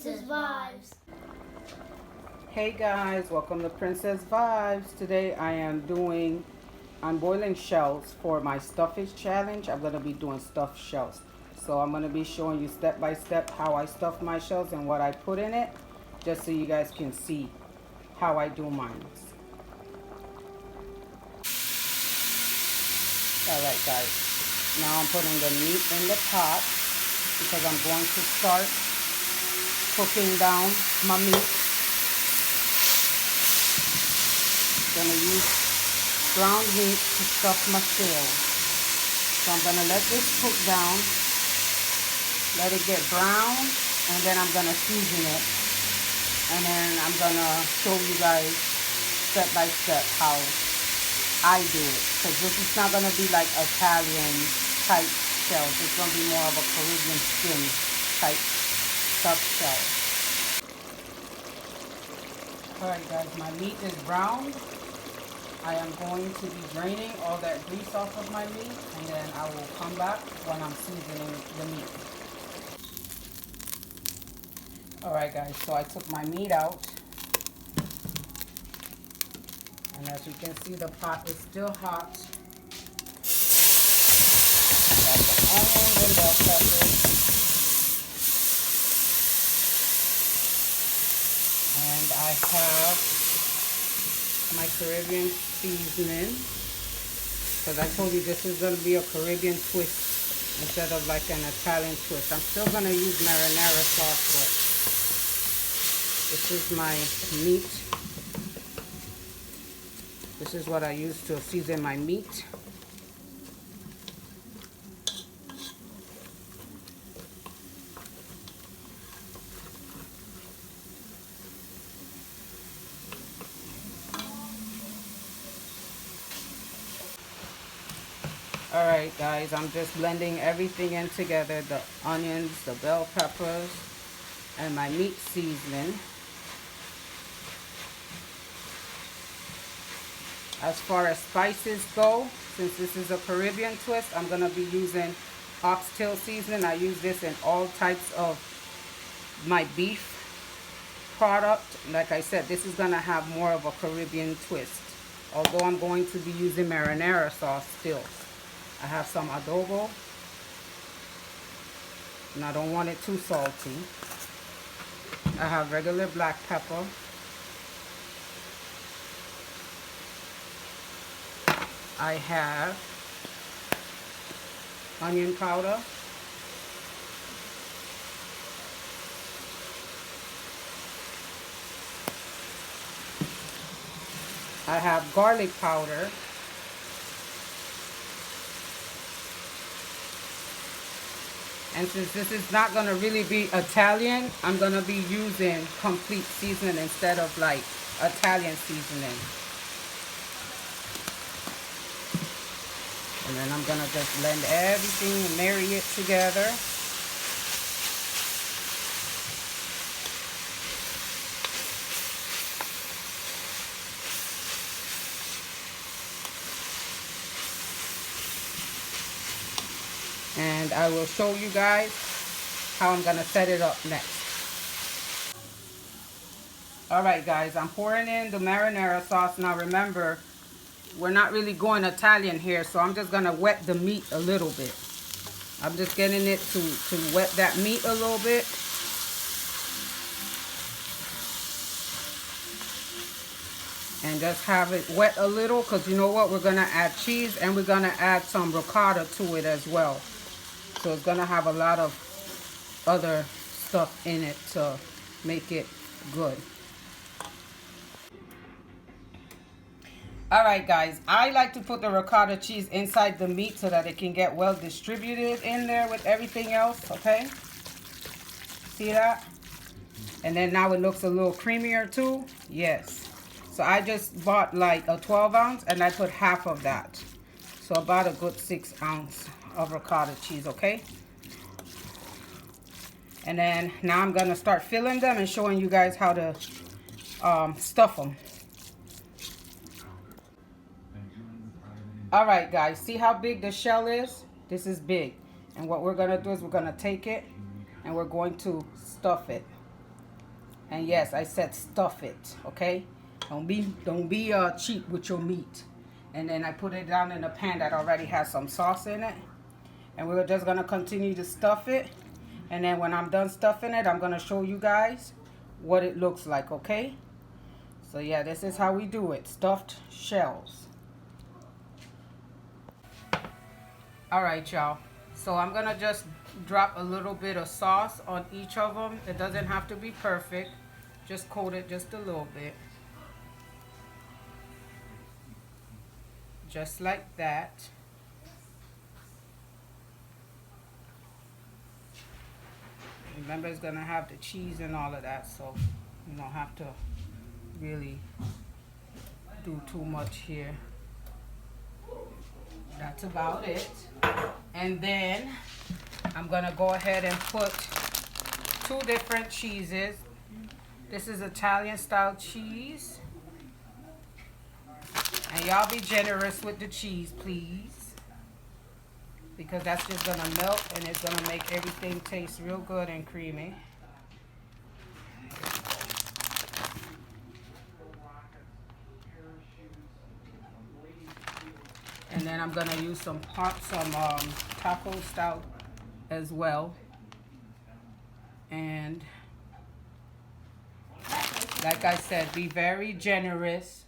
Princess Vibes. Hey guys, welcome to Princess Vibes. Today I'm boiling shells for my stuffage challenge. I'm going to be doing stuffed shells. So I'm going to be showing you step by step how I stuff my shells and what I put in it, just so you guys can see how I do mine. Alright guys, now I'm putting the meat in the pot because I'm going to start cooking down my meat. I'm going to use ground meat to stuff my shells. So I'm going to let this cook down, let it get brown, and then I'm going to season it. And then I'm going to show you guys step by step how I do it. Because this is not going to be like Italian type shells. It's going to be more of a Caribbean skin type stuffed shell. Alright guys, my meat is brown. I am going to be draining all that grease off of my meat, and then I will come back when I'm seasoning the meat. Alright guys, so I took my meat out, and as you can see, the pot is still hot. I got the onions and bell peppers, and I have my Caribbean seasoning, because I told you this is going to be a Caribbean twist instead of like an Italian twist. I'm still going to use marinara sauce, but this is my meat. This is what I use to season my meat. Alright guys, I'm just blending everything in together, the onions, the bell peppers, and my meat seasoning. As far as spices go, since this is a Caribbean twist, I'm going to be using oxtail seasoning. I use this in all types of my beef product. Like I said, this is going to have more of a Caribbean twist, although I'm going to be using marinara sauce still. I have some adobo, and I don't want it too salty. I have regular black pepper. I have onion powder. I have garlic powder. And since this is not going to really be Italian, I'm going to be using complete seasoning instead of like Italian seasoning. And then I'm going to just blend everything and marry it together. And I will show you guys how I'm going to set it up next. Alright guys, I'm pouring in the marinara sauce. Now remember, we're not really going Italian here, so I'm just going to wet the meat a little bit. I'm just getting it to wet that meat a little bit. And just have it wet a little, because you know what? We're going to add cheese, and we're going to add some ricotta to it as well. So it's going to have a lot of other stuff in it to make it good. Alright guys, I like to put the ricotta cheese inside the meat so that it can get well distributed in there with everything else, okay? See that? And then now it looks a little creamier too. Yes. So I just bought like a 12 ounce and I put half of that. So about a good 6 ounce of ricotta cheese, okay? And then now I'm going to start filling them and showing you guys how to stuff them. Alright guys, see how big the shell is? This is big. And what we're going to do is we're going to take it and we're going to stuff it. And yes, I said stuff it, okay? Don't be cheap with your meat. And then I put it down in a pan that already has some sauce in it. And we're just gonna continue to stuff it. And then when I'm done stuffing it, I'm gonna show you guys what it looks like, okay? So yeah, this is how we do it, stuffed shells. All right, y'all. So I'm gonna just drop a little bit of sauce on each of them. It doesn't have to be perfect. Just coat it just a little bit. Just like that. Remember, it's gonna have the cheese and all of that, so you don't have to really do too much here. That's about it. And then I'm gonna go ahead and put 2 different cheeses. This is Italian style cheese. And y'all be generous with the cheese, please. Because that's just gonna melt and it's gonna make everything taste real good and creamy. And then I'm gonna use some taco style as well. And like I said, be very generous.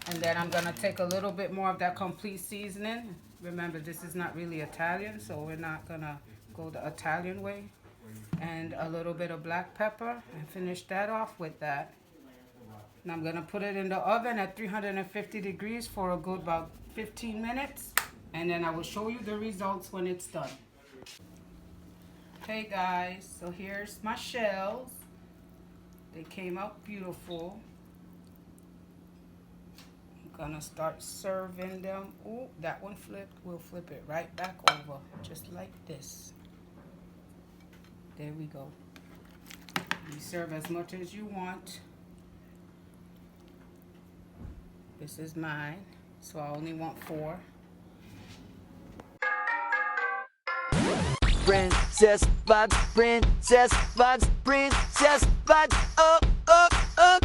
And then I'm gonna take a little bit more of that complete seasoning. Remember, this is not really Italian, so we're not gonna go the Italian way. And a little bit of black pepper, and finish that off with that. And I'm gonna put it in the oven at 350 degrees for a good about 15 minutes. And then I will show you the results when it's done. Okay guys, so here's my shells. They came out beautiful. Gonna start serving them. Oh, that one flipped. We'll flip it right back over, just like this. There we go. You serve as much as you want. This is mine, so I only want 4. Princess vibes, princess vibes, princess vibes, oh, oh, oh.